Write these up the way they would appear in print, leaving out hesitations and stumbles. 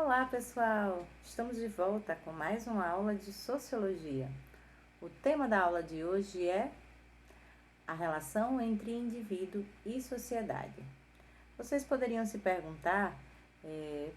Olá, pessoal! Estamos de volta com mais uma aula de Sociologia. O tema da aula de hoje é a relação entre indivíduo e sociedade. Vocês poderiam se perguntar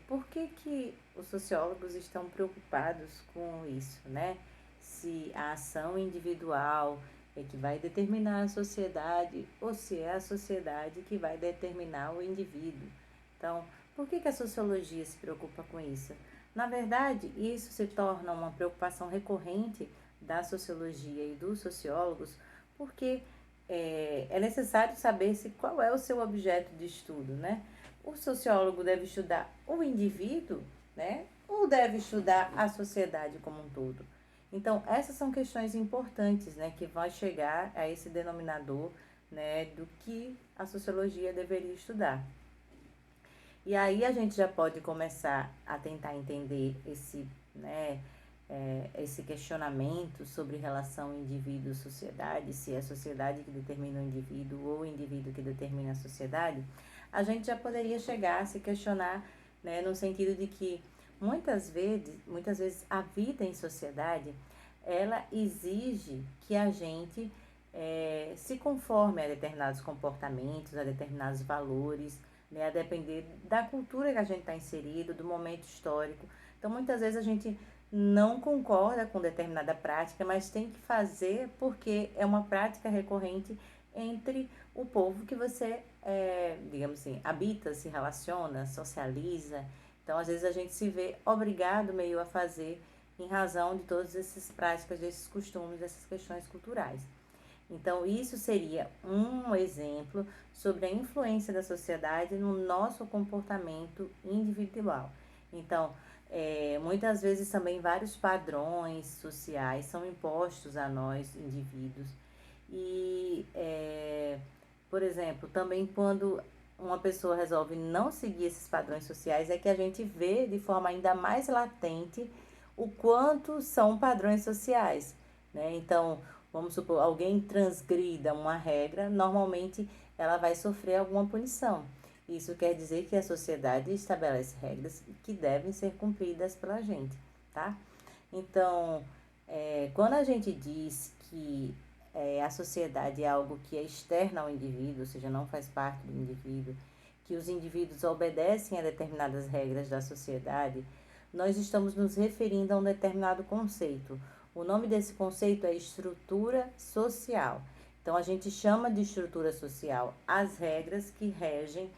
por que os sociólogos estão preocupados com isso, né? Se a ação individual é que vai determinar a sociedade ou se é a sociedade que vai determinar o indivíduo. Então, por que a sociologia se preocupa com isso? Na verdade, isso se torna uma preocupação recorrente da sociologia e dos sociólogos, porque é necessário saber qual é o seu objeto de estudo, né? O sociólogo deve estudar o indivíduo, né? Ou deve estudar a sociedade como um todo? Então, essas são questões importantes, né? Que vai chegar a esse denominador, né? Do que a sociologia deveria estudar. E aí a gente já pode começar a tentar entender esse questionamento sobre relação indivíduo-sociedade, se é a sociedade que determina o indivíduo ou o indivíduo que determina a sociedade. A gente já poderia chegar a se questionar, né, no sentido de que muitas vezes a vida em sociedade, ela exige que a gente se conforme a determinados comportamentos, a determinados valores, né, a depender da cultura que a gente está inserido, do momento histórico. Então, muitas vezes a gente não concorda com determinada prática, mas tem que fazer porque é uma prática recorrente entre o povo que você, digamos assim, habita, se relaciona, socializa. Então, às vezes a gente se vê obrigado meio a fazer em razão de todas essas práticas, desses costumes, dessas questões culturais. Então, isso seria um exemplo sobre a influência da sociedade no nosso comportamento individual. Então, muitas vezes também vários padrões sociais são impostos a nós, indivíduos. E, por exemplo, também quando uma pessoa resolve não seguir esses padrões sociais, é que a gente vê de forma ainda mais latente o quanto são padrões sociais, né? Então, vamos supor, alguém transgrida uma regra, normalmente ela vai sofrer alguma punição. Isso quer dizer que a sociedade estabelece regras que devem ser cumpridas pela gente, tá? Então, quando a gente diz que a sociedade é algo que é externo ao indivíduo, ou seja, não faz parte do indivíduo, que os indivíduos obedecem a determinadas regras da sociedade, nós estamos nos referindo a um determinado conceito. O nome desse conceito é estrutura social. Então, a gente chama de estrutura social as regras que regem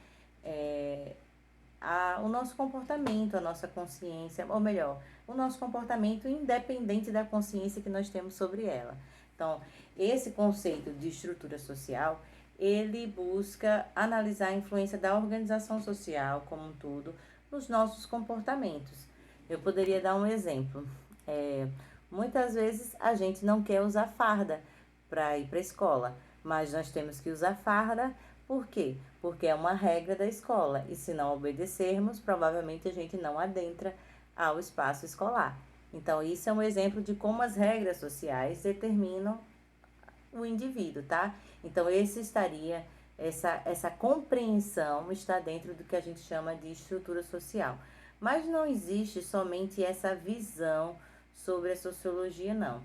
o nosso comportamento, a nossa consciência, ou melhor, o nosso comportamento independente da consciência que nós temos sobre ela. Então, esse conceito de estrutura social, ele busca analisar a influência da organização social como um todo nos nossos comportamentos. Eu poderia dar um exemplo. Muitas vezes a gente não quer usar farda para ir para a escola, mas nós temos que usar farda. Por quê? Porque é uma regra da escola e se não obedecermos, provavelmente a gente não adentra ao espaço escolar. Então, isso é um exemplo de como as regras sociais determinam o indivíduo, tá? Então, essa compreensão está dentro do que a gente chama de estrutura social. Mas não existe somente essa visão sobre a sociologia, não.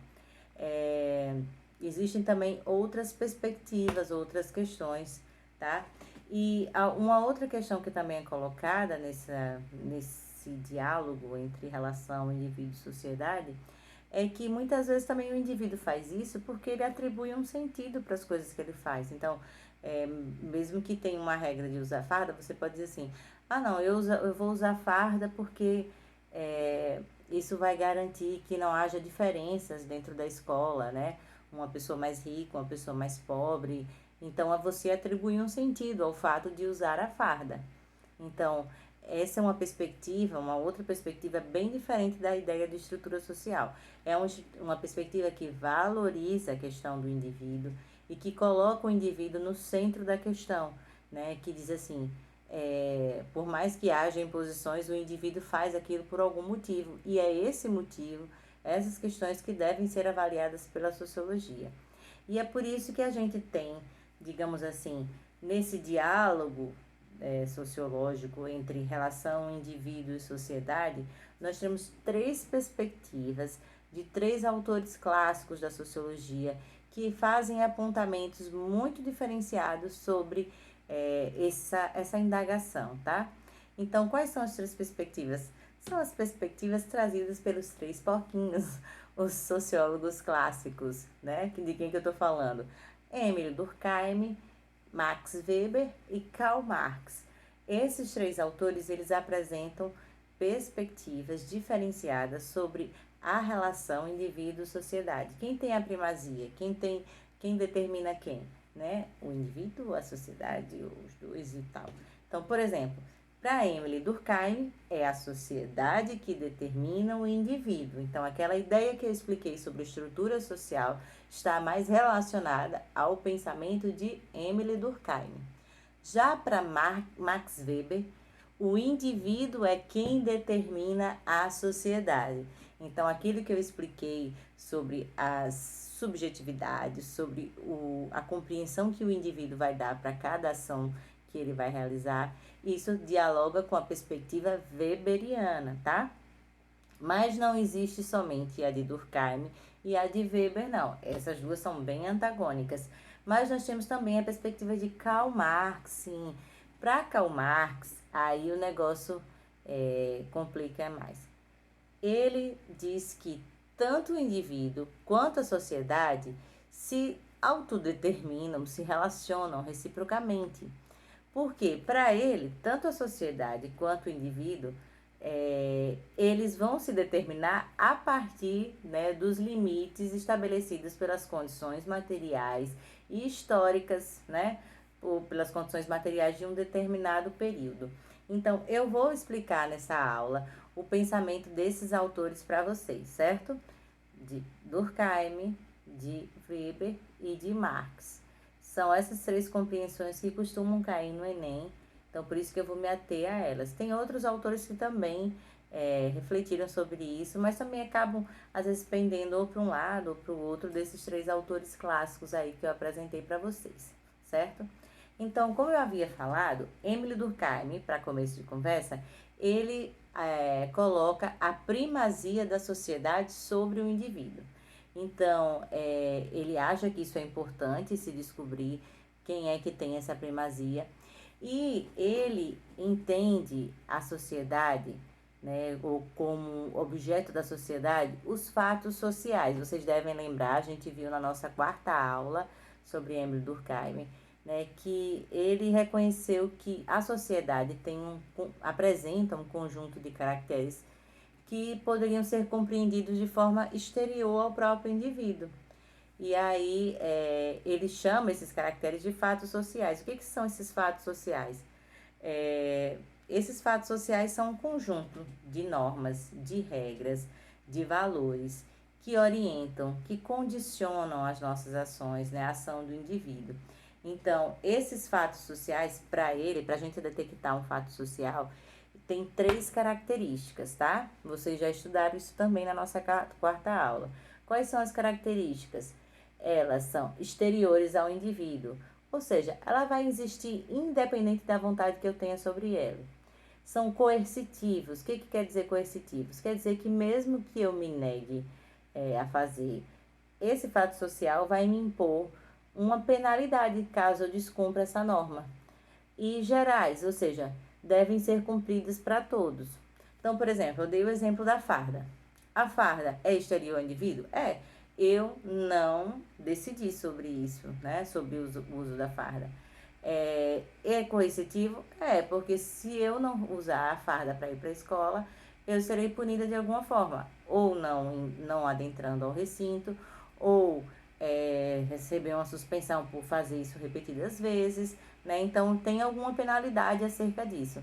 Existem também outras perspectivas, outras questões, tá? E uma outra questão que também é colocada nesse diálogo entre relação indivíduo e sociedade é que muitas vezes também o indivíduo faz isso porque ele atribui um sentido para as coisas que ele faz. Então, mesmo que tenha uma regra de usar farda, você pode dizer assim, não, eu vou usar farda porque isso vai garantir que não haja diferenças dentro da escola, né? Uma pessoa mais rica, uma pessoa mais pobre. Então, você atribui um sentido ao fato de usar a farda. Então, essa é uma outra perspectiva bem diferente da ideia de estrutura social. É uma perspectiva que valoriza a questão do indivíduo e que coloca o indivíduo no centro da questão, né? Que diz assim, por mais que haja imposições, o indivíduo faz aquilo por algum motivo. E é esse motivo, essas questões que devem ser avaliadas pela sociologia. E é por isso que a gente tem, digamos assim, nesse diálogo sociológico entre relação indivíduo e sociedade, nós temos 3 perspectivas de 3 autores clássicos da sociologia que fazem apontamentos muito diferenciados sobre essa indagação, tá? Então, quais são as 3 perspectivas? São as perspectivas trazidas pelos 3 porquinhos, os sociólogos clássicos, né? De quem que eu estou falando? Emile Durkheim, Max Weber e Karl Marx. Esses 3 autores, eles apresentam perspectivas diferenciadas sobre a relação indivíduo-sociedade. Quem tem a primazia? Quem determina quem? Né? O indivíduo, a sociedade, os dois e tal. Então, por exemplo, para Emile Durkheim, é a sociedade que determina o indivíduo. Então, aquela ideia que eu expliquei sobre estrutura social está mais relacionada ao pensamento de Emile Durkheim. Já para Max Weber, o indivíduo é quem determina a sociedade. Então, aquilo que eu expliquei sobre as subjetividades, sobre a compreensão que o indivíduo vai dar para cada ação que ele vai realizar, isso dialoga com a perspectiva weberiana, tá? Mas não existe somente a de Durkheim e a de Weber, não. Essas duas são bem antagônicas. Mas nós temos também a perspectiva de Karl Marx, sim. Para Karl Marx, aí o negócio complica mais. Ele diz que tanto o indivíduo quanto a sociedade se autodeterminam, se relacionam reciprocamente. Porque, para ele, tanto a sociedade quanto o indivíduo, eles vão se determinar a partir, né, dos limites estabelecidos pelas condições materiais e históricas, né, ou pelas condições materiais de um determinado período. Então, eu vou explicar nessa aula o pensamento desses autores para vocês, certo? De Durkheim, de Weber e de Marx. São essas 3 compreensões que costumam cair no Enem, então por isso que eu vou me ater a elas. Tem outros autores que também refletiram sobre isso, mas também acabam, às vezes, pendendo ou para um lado ou para o outro desses 3 autores clássicos aí que eu apresentei para vocês, certo? Então, como eu havia falado, Emile Durkheim, para começo de conversa, ele coloca a primazia da sociedade sobre o indivíduo. Então, ele acha que isso é importante, se descobrir quem é que tem essa primazia. E ele entende a sociedade, né, ou como objeto da sociedade, os fatos sociais. Vocês devem lembrar, a gente viu na nossa 4ª aula sobre Emile Durkheim, né, que ele reconheceu que a sociedade apresenta um conjunto de caracteres que poderiam ser compreendidos de forma exterior ao próprio indivíduo. E aí ele chama esses caracteres de fatos sociais. O que são esses fatos sociais? Esses fatos sociais são um conjunto de normas, de regras, de valores que orientam, que condicionam as nossas ações, né, a ação do indivíduo. Então, esses fatos sociais, para a gente detectar um fato social, tem 3 características, tá? Vocês já estudaram isso também na nossa 4ª aula. Quais são as características? Elas são exteriores ao indivíduo, ou seja, ela vai existir independente da vontade que eu tenha sobre ela. São coercitivos. O que quer dizer coercitivos? Quer dizer que mesmo que eu me negue a fazer, esse fato social vai me impor uma penalidade caso eu descumpra essa norma. E gerais, ou seja, devem ser cumpridas para todos. Então, por exemplo, eu dei o exemplo da farda. A farda é exterior ao indivíduo? Eu não decidi sobre isso, né? Sobre o uso da farda. É coercitivo? Porque se eu não usar a farda para ir para a escola, eu serei punida de alguma forma. Ou não adentrando ao recinto, ou receber uma suspensão por fazer isso repetidas vezes, né? Então, tem alguma penalidade acerca disso.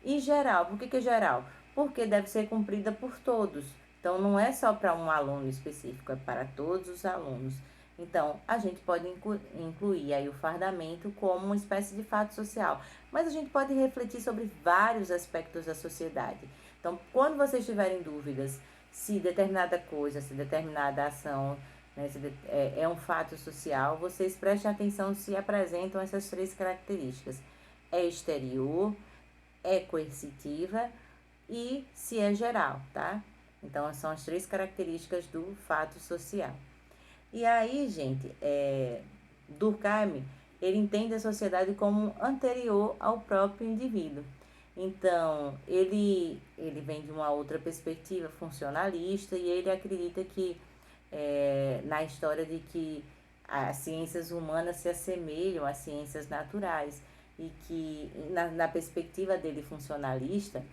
E geral, por que geral? Porque deve ser cumprida por todos. Então, não é só para um aluno específico, é para todos os alunos. Então, a gente pode incluir aí o fardamento como uma espécie de fato social. Mas a gente pode refletir sobre vários aspectos da sociedade. Então, quando vocês tiverem dúvidas se determinada coisa, se determinada ação, né, é um fato social, vocês prestem atenção se apresentam essas 3 características. é exterior, é coercitiva e se é geral, tá? Então, são as 3 características do fato social. E aí, gente, Durkheim, ele entende a sociedade como anterior ao próprio indivíduo. Então, ele vem de uma outra perspectiva funcionalista e ele acredita que, na história de que as ciências humanas se assemelham às ciências naturais e que, na perspectiva dele funcionalista,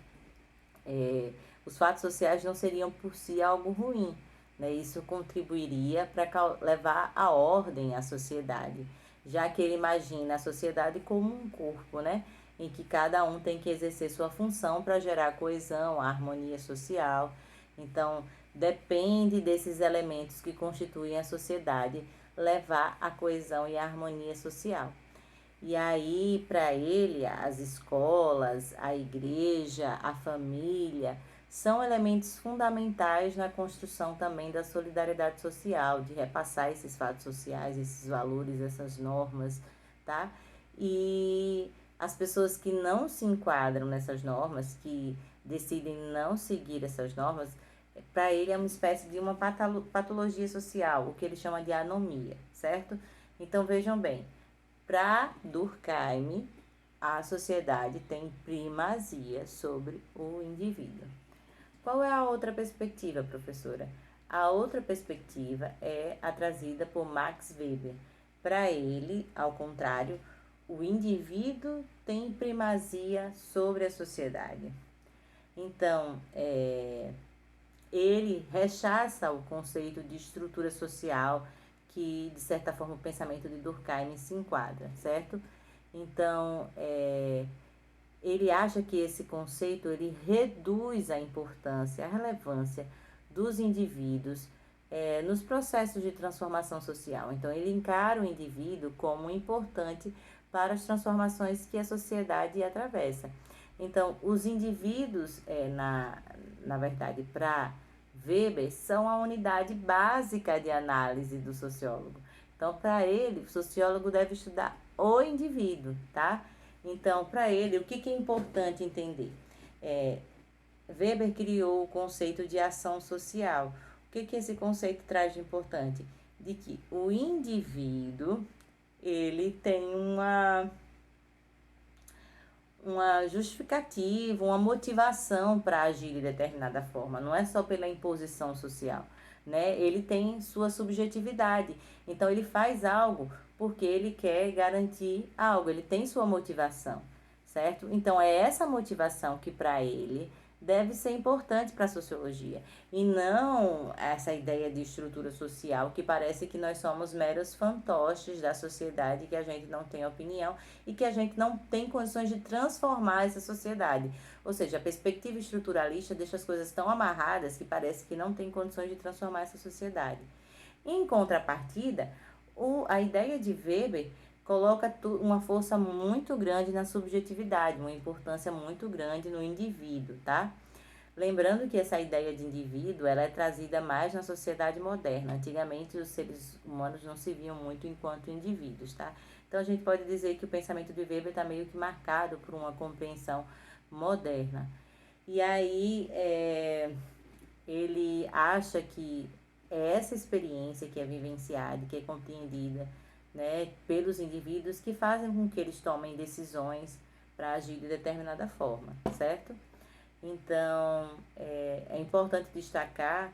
os fatos sociais não seriam por si algo ruim, né? Isso contribuiria para levar a ordem à sociedade, já que ele imagina a sociedade como um corpo, né? Em que cada um tem que exercer sua função para gerar coesão, harmonia social. Então, depende desses elementos que constituem a sociedade levar a coesão e a harmonia social. E aí, para ele, as escolas, a igreja, a família são elementos fundamentais na construção também da solidariedade social, de repassar esses fatos sociais, esses valores, essas normas, tá? E as pessoas que não se enquadram nessas normas, que decidem não seguir essas normas, para ele é uma espécie de uma patologia social, o que ele chama de anomia, certo? Então vejam bem, para Durkheim, a sociedade tem primazia sobre o indivíduo. Qual é a outra perspectiva, professora? A outra perspectiva é a trazida por Max Weber. Para ele, ao contrário, o indivíduo tem primazia sobre a sociedade. Então, ele rechaça o conceito de estrutura social que, de certa forma, o pensamento de Durkheim se enquadra, certo? Então, ele acha que esse conceito ele reduz a importância, a relevância dos indivíduos nos processos de transformação social. Então, ele encara o indivíduo como importante para as transformações que a sociedade atravessa. Então, os indivíduos, na verdade, para Weber, são a unidade básica de análise do sociólogo. Então, para ele, o sociólogo deve estudar o indivíduo, tá? Então, para ele, o que é importante entender? Weber criou o conceito de ação social. O que esse conceito traz de importante? De que o indivíduo, ele tem uma justificativa, uma motivação para agir de determinada forma, não é só pela imposição social, né? Ele tem sua subjetividade, então ele faz algo porque ele quer garantir algo, ele tem sua motivação, certo? Então é essa motivação que para ele deve ser importante para a sociologia e não essa ideia de estrutura social que parece que nós somos meros fantoches da sociedade, que a gente não tem opinião e que a gente não tem condições de transformar essa sociedade. Ou seja, a perspectiva estruturalista deixa as coisas tão amarradas que parece que não tem condições de transformar essa sociedade. Em contrapartida, a ideia de Weber coloca uma força muito grande na subjetividade, uma importância muito grande no indivíduo, tá? Lembrando que essa ideia de indivíduo, ela é trazida mais na sociedade moderna. Antigamente, os seres humanos não se viam muito enquanto indivíduos, tá? Então, a gente pode dizer que o pensamento de Weber está meio que marcado por uma compreensão moderna. E aí, ele acha que é essa experiência que é vivenciada, que é compreendida, né, pelos indivíduos que fazem com que eles tomem decisões para agir de determinada forma, certo? Então, é importante destacar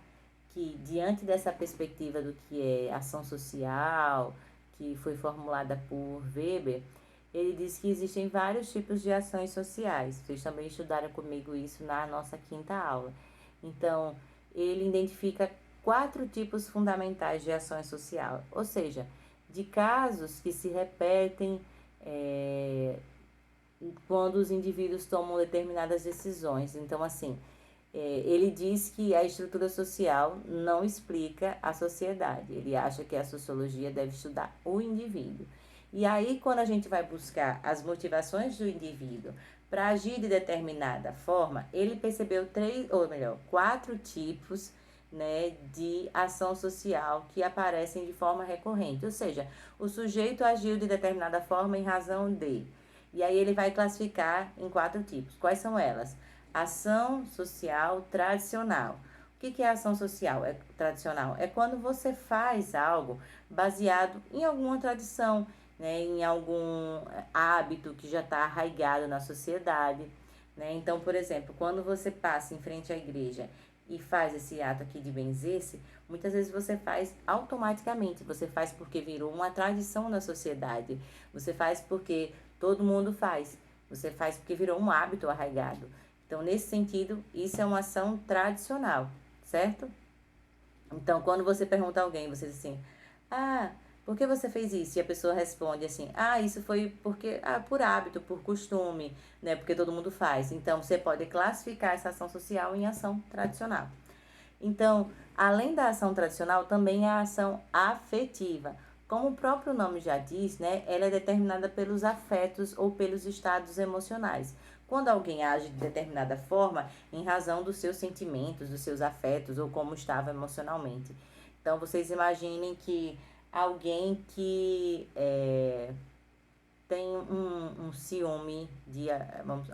que, diante dessa perspectiva do que é ação social, que foi formulada por Weber, ele diz que existem vários tipos de ações sociais. Vocês também estudaram comigo isso na nossa 5ª aula. Então, ele identifica 4 tipos fundamentais de ações social, ou seja, de casos que se repetem quando os indivíduos tomam determinadas decisões. Então, assim, ele diz que a estrutura social não explica a sociedade. Ele acha que a sociologia deve estudar o indivíduo. E aí, quando a gente vai buscar as motivações do indivíduo para agir de determinada forma, ele percebeu 4 tipos, né, de ação social que aparecem de forma recorrente. Ou seja, o sujeito agiu de determinada forma em razão de. E aí ele vai classificar em 4 tipos. Quais são elas? Ação social tradicional. O que é ação social tradicional? É quando você faz algo baseado em alguma tradição, né, em algum hábito que já está arraigado na sociedade. Né? Então, por exemplo, quando você passa em frente à igreja e faz esse ato aqui de benzer-se, muitas vezes você faz automaticamente, você faz porque virou uma tradição na sociedade, você faz porque todo mundo faz, você faz porque virou um hábito arraigado. Então, nesse sentido, isso é uma ação tradicional, certo? Então, quando você pergunta a alguém, você diz assim, ah, por que você fez isso? E a pessoa responde assim, ah, isso foi porque, por hábito, por costume, né? Porque todo mundo faz. Então, você pode classificar essa ação social em ação tradicional. Então, além da ação tradicional, também a ação afetiva. Como o próprio nome já diz, né, ela é determinada pelos afetos ou pelos estados emocionais. Quando alguém age de determinada forma, em razão dos seus sentimentos, dos seus afetos ou como estava emocionalmente. Então, vocês imaginem que alguém que tem um ciúme,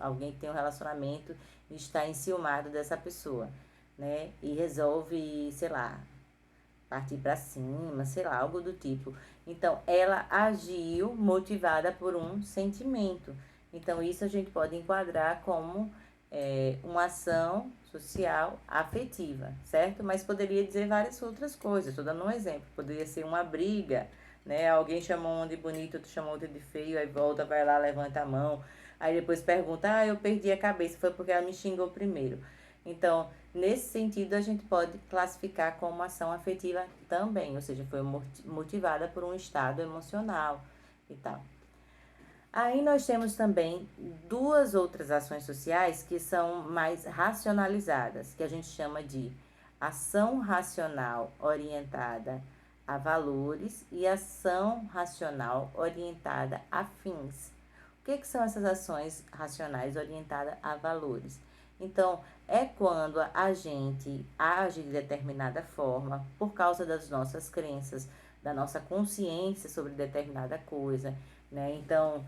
alguém que tem um relacionamento e está enciumado dessa pessoa, né? E resolve, sei lá, partir para cima, sei lá, algo do tipo. Então, ela agiu motivada por um sentimento. Então, isso a gente pode enquadrar como uma ação social afetiva, certo? Mas poderia dizer várias outras coisas. Estou dando um exemplo. Poderia ser uma briga, né? Alguém chamou um de bonito, outro chamou outro de feio, aí volta, vai lá, levanta a mão. Aí depois pergunta, eu perdi a cabeça, foi porque ela me xingou primeiro. Então, nesse sentido, a gente pode classificar como ação afetiva também, ou seja, foi motivada por um estado emocional e tal. Aí nós temos também 2 outras ações sociais que são mais racionalizadas, que a gente chama de ação racional orientada a valores e ação racional orientada a fins. O que são essas ações racionais orientadas a valores? Então, é quando a gente age de determinada forma por causa das nossas crenças, da nossa consciência sobre determinada coisa, né? Então,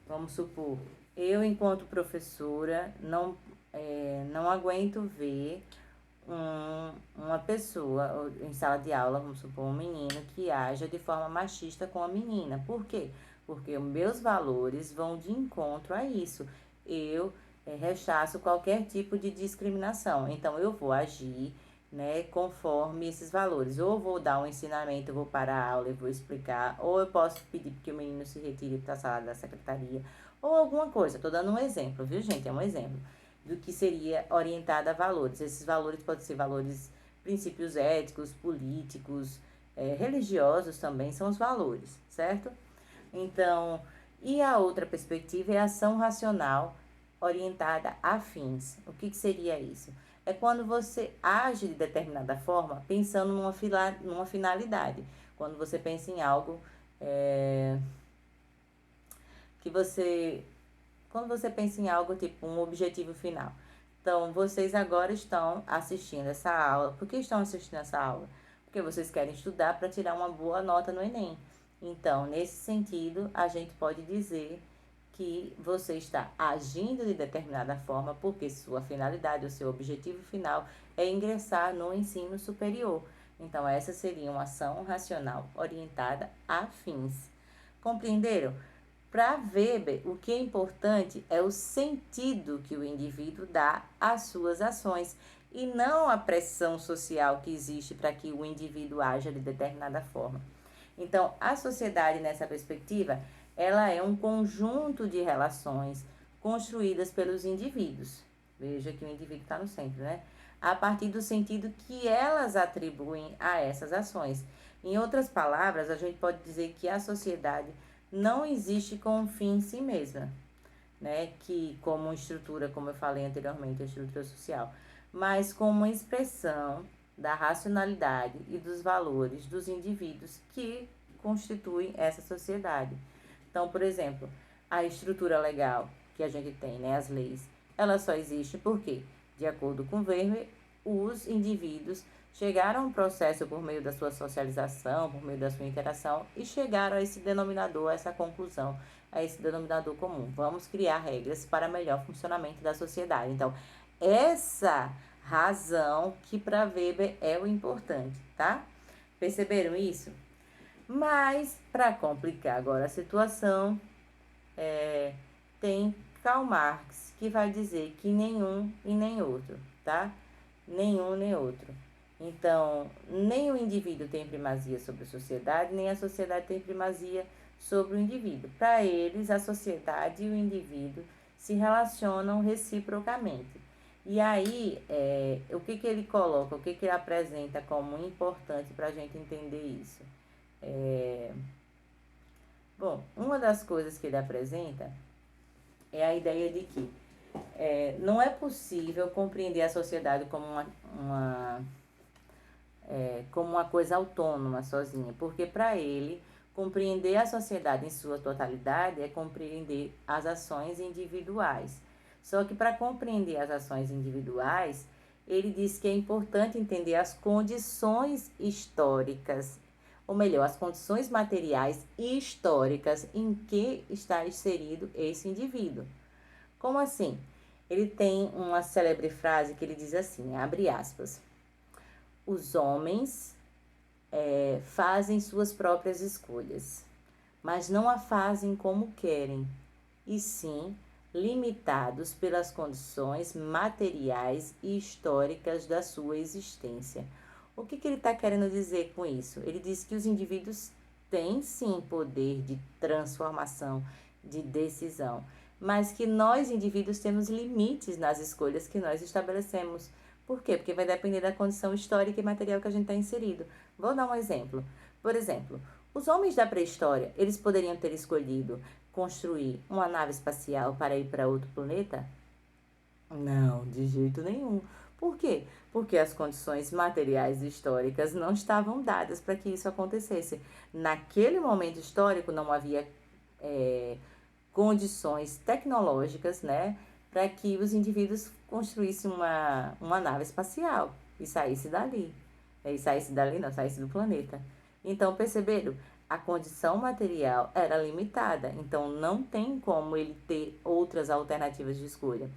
vamos supor, eu enquanto professora não aguento ver uma pessoa em sala de aula, vamos supor, um menino que aja de forma machista com a menina. Por quê? Porque os meus valores vão de encontro a isso. Eu rechaço qualquer tipo de discriminação. Então, eu vou agir, né, conforme esses valores. Ou vou dar um ensinamento, eu vou parar a aula e vou explicar, ou eu posso pedir que o menino se retire para a sala da secretaria, ou alguma coisa. Estou dando um exemplo, viu, gente? É um exemplo do que seria orientada a valores. Esses valores podem ser valores, princípios éticos, políticos, religiosos também são os valores, certo? Então, e a outra perspectiva é a ação racional orientada a fins. O que seria isso? É quando você age de determinada forma pensando numa finalidade. Quando você pensa em algo que você... Quando você pensa em algo tipo um objetivo final. Então, vocês agora estão assistindo essa aula. Por que estão assistindo essa aula? Porque vocês querem estudar para tirar uma boa nota no Enem. Então, nesse sentido, a gente pode dizer que você está agindo de determinada forma porque sua finalidade, o seu objetivo final é ingressar no ensino superior. Então, essa seria uma ação racional orientada a fins. Compreenderam? Para Weber, o que é importante é o sentido que o indivíduo dá às suas ações e não a pressão social que existe para que o indivíduo haja de determinada forma. Então, a sociedade, nessa perspectiva, ela é um conjunto de relações construídas pelos indivíduos. Veja que o indivíduo está no centro, né? A partir do sentido que elas atribuem a essas ações. Em outras palavras, a gente pode dizer que a sociedade não existe com um fim em si mesma, né? Que como estrutura, como eu falei anteriormente, a estrutura social, mas como uma expressão da racionalidade e dos valores dos indivíduos que constituem essa sociedade. Então, por exemplo, a estrutura legal que a gente tem, né, as leis, ela só existe porque, de acordo com Weber, os indivíduos chegaram a um processo por meio da sua socialização, por meio da sua interação e chegaram a esse denominador, a essa conclusão. a esse denominador comum. Vamos criar regras para melhor funcionamento da sociedade. Então, essa razão que para Weber é o importante, tá? Perceberam isso? Mas, para complicar agora a situação, tem Karl Marx, que vai dizer que nenhum e nem outro, tá? Nenhum nem outro. Então, nem o indivíduo tem primazia sobre a sociedade, nem a sociedade tem primazia sobre o indivíduo. Para eles, a sociedade e o indivíduo se relacionam reciprocamente. E aí, o que ele coloca, o que ele apresenta como importante para a gente entender isso? Bom, uma das coisas que ele apresenta é a ideia de que não é possível compreender a sociedade como como uma coisa autônoma, sozinha, porque para ele, compreender a sociedade em sua totalidade é compreender as ações individuais. Só que para compreender as ações individuais, ele diz que é importante entender as condições históricas, ou melhor, as condições materiais e históricas em que está inserido esse indivíduo. Como assim? Ele tem uma célebre frase que ele diz assim, abre aspas, os homens fazem suas próprias escolhas, mas não a fazem como querem, e sim limitados pelas condições materiais e históricas da sua existência. O que ele está querendo dizer com isso? Ele diz que os indivíduos têm sim poder de transformação, de decisão, mas que nós, indivíduos, temos limites nas escolhas que nós estabelecemos. Por quê? Porque vai depender da condição histórica e material que a gente está inserido. Vou dar um exemplo. Por exemplo, os homens da pré-história, eles poderiam ter escolhido construir uma nave espacial para ir para outro planeta? Não, de jeito nenhum. Por quê? Porque as condições materiais e históricas não estavam dadas para que isso acontecesse. Naquele momento histórico não havia condições tecnológicas, né, para que os indivíduos construíssem uma nave espacial e saísse dali. Saísse do planeta. Então, perceberam? A condição material era limitada, então não tem como ele ter outras alternativas de escolha.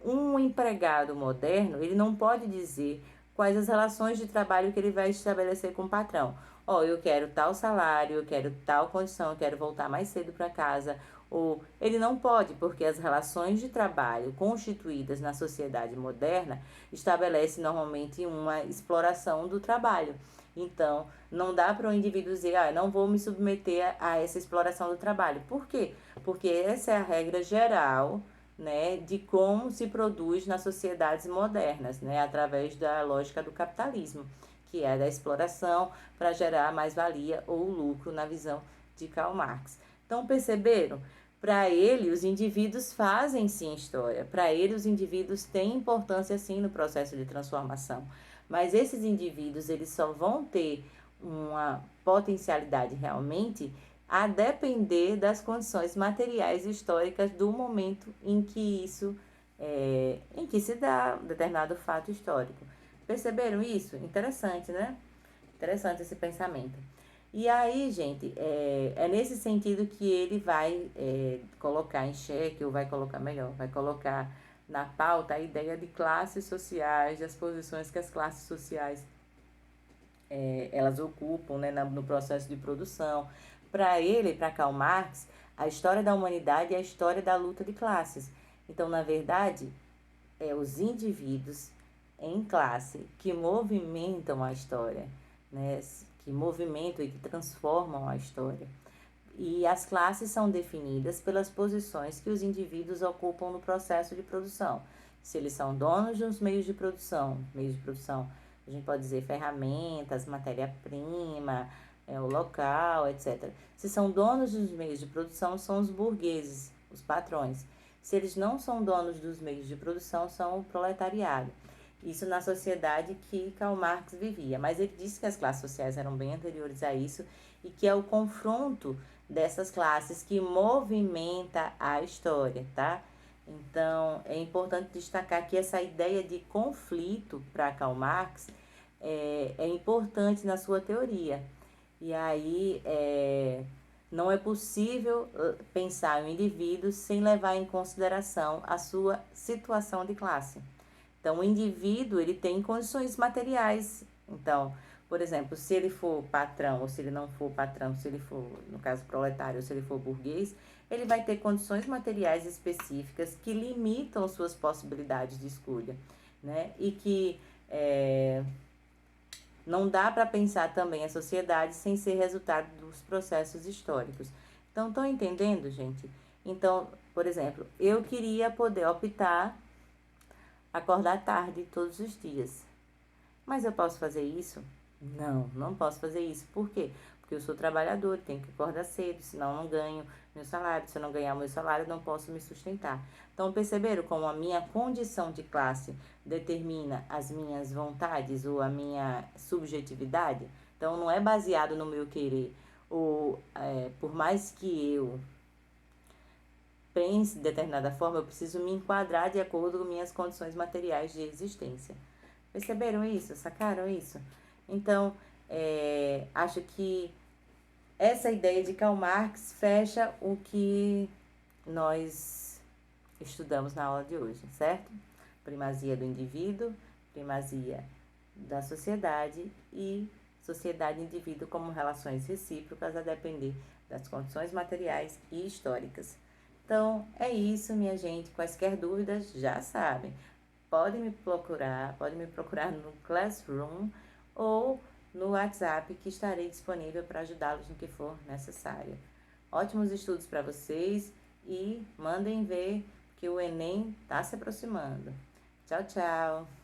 Um empregado moderno, ele não pode dizer quais as relações de trabalho que ele vai estabelecer com o patrão. Eu quero tal salário, eu quero tal condição, eu quero voltar mais cedo para casa. Ou ele não pode, porque as relações de trabalho constituídas na sociedade moderna estabelecem normalmente uma exploração do trabalho. Então, não dá para o indivíduo dizer, não vou me submeter a essa exploração do trabalho. Por quê? Porque essa é a regra geral, né, de como se produz nas sociedades modernas, né, através da lógica do capitalismo, que é da exploração para gerar mais-valia ou lucro na visão de Karl Marx. Então, perceberam? Para ele, os indivíduos fazem sim história. Para ele, os indivíduos têm importância sim no processo de transformação. Mas esses indivíduos, eles só vão ter uma potencialidade realmente a depender das condições materiais e históricas do momento em que em que se dá determinado fato histórico. Perceberam isso? Interessante, né? Interessante esse pensamento. E aí, gente, é nesse sentido que ele vai colocar em xeque, ou vai colocar melhor, vai colocar na pauta a ideia de classes sociais, das posições que as classes sociais elas ocupam, né, no processo de produção. Para ele, para Karl Marx, a história da humanidade é a história da luta de classes. Então, na verdade, os indivíduos em classe que movimentam a história, né, que movimentam e que transformam a história. E as classes são definidas pelas posições que os indivíduos ocupam no processo de produção. Se eles são donos dos meios de produção, a gente pode dizer ferramentas, matéria-prima, o local, etc. Se são donos dos meios de produção, são os burgueses, os patrões. Se eles não são donos dos meios de produção, são o proletariado. Isso na sociedade que Karl Marx vivia. Mas ele disse que as classes sociais eram bem anteriores a isso e que é o confronto dessas classes que movimenta a história, tá? Então, é importante destacar que essa ideia de conflito para Karl Marx é importante na sua teoria. E aí, Não é possível pensar em um indivíduo sem levar em consideração a sua situação de classe. Então, o indivíduo, ele tem condições materiais. Então, por exemplo, se ele for patrão, ou se ele não for patrão, se ele for, no caso, proletário, ou se ele for burguês, ele vai ter condições materiais específicas que limitam suas possibilidades de escolha, né? E que não dá para pensar também a sociedade sem ser resultado dos processos históricos. Então, estão entendendo, gente? Então, por exemplo, eu queria poder optar acordar tarde todos os dias. Mas eu posso fazer isso? Não, não posso fazer isso. Por quê? Porque eu sou trabalhador, tenho que acordar cedo, senão eu não ganho meu salário. Se eu não ganhar meu salário, eu não posso me sustentar. Então, perceberam como a minha condição de classe determina as minhas vontades ou a minha subjetividade? Então, não é baseado no meu querer. Ou, por mais que eu pense de determinada forma, eu preciso me enquadrar de acordo com minhas condições materiais de existência. Perceberam isso? Sacaram isso? Então, acho que essa ideia de Karl Marx fecha o que nós estudamos na aula de hoje, certo? Primazia do indivíduo, primazia da sociedade e sociedade e indivíduo como relações recíprocas a depender das condições materiais e históricas. Então, é isso, minha gente. Quaisquer dúvidas, já sabem. Podem me procurar no Classroom ou no WhatsApp, que estarei disponível para ajudá-los no que for necessário. Ótimos estudos para vocês e mandem ver que o Enem está se aproximando. Tchau, tchau!